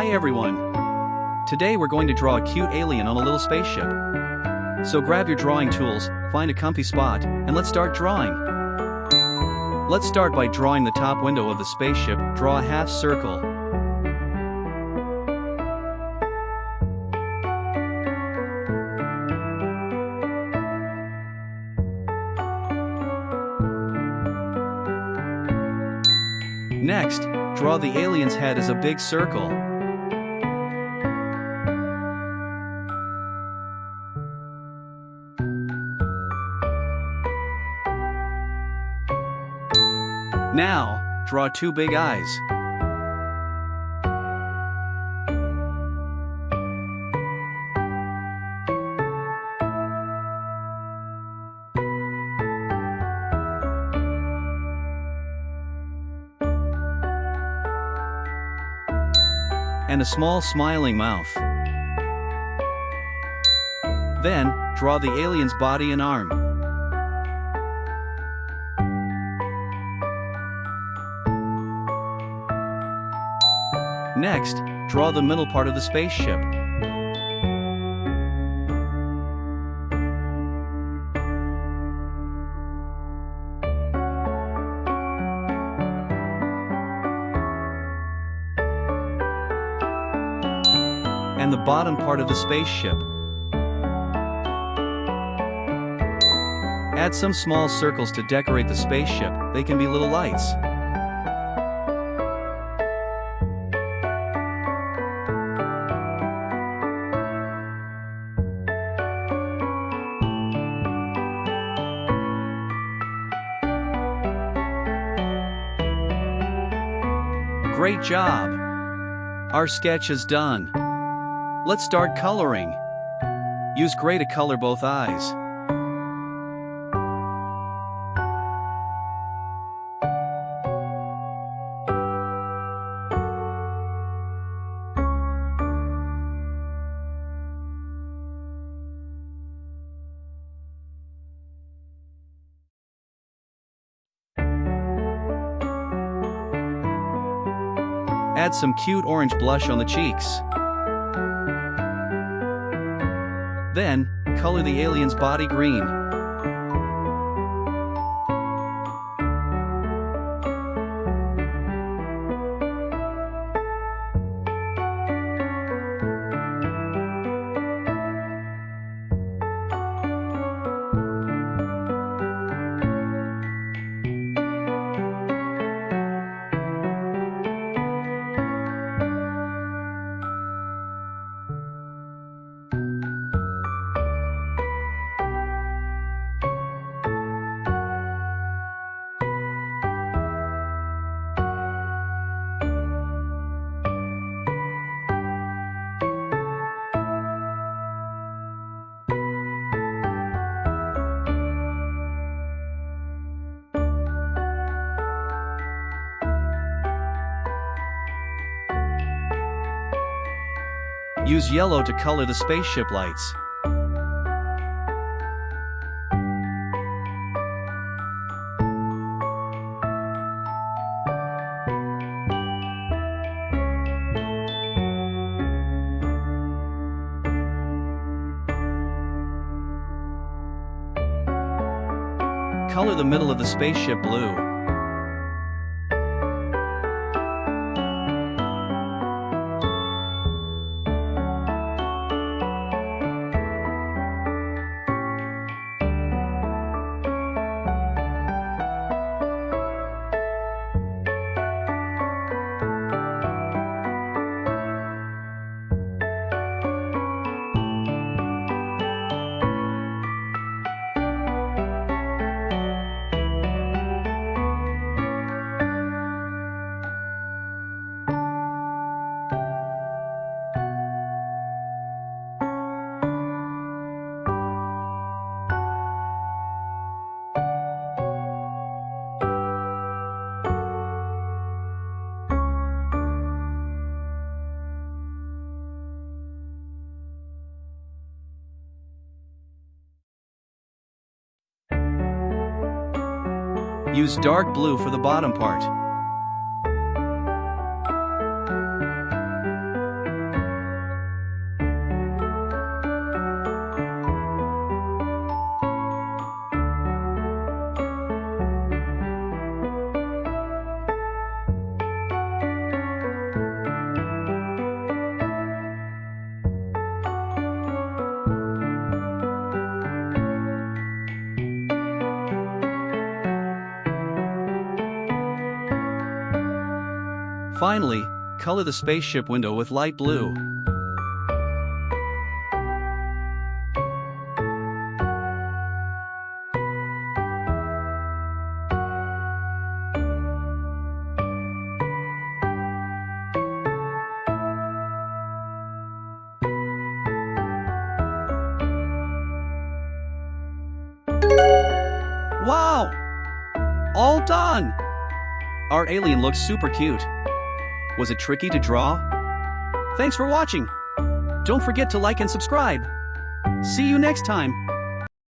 Hi everyone! Today we're going to draw a cute alien on a little spaceship. So grab your drawing tools, find a comfy spot, and let's start drawing. Let's start by drawing the top window of the spaceship. Draw a half circle. Next, draw the alien's head as a big circle. Now, draw two big eyes. And a small smiling mouth. Then, draw the alien's body and arm. Next, draw the middle part of the spaceship. And the bottom part of the spaceship. Add some small circles to decorate the spaceship. They can be little lights. Great job! Our sketch is done. Let's start coloring. Use gray to color both eyes. Add some cute orange blush on the cheeks. Then, color the alien's body green. Use yellow to color the spaceship lights. Color the middle of the spaceship blue. Use dark blue for the bottom part. Finally, color the spaceship window with light blue. Wow! All done! Our alien looks super cute. Was it tricky to draw? Thanks for watching. Don't forget to like and subscribe. See you next time.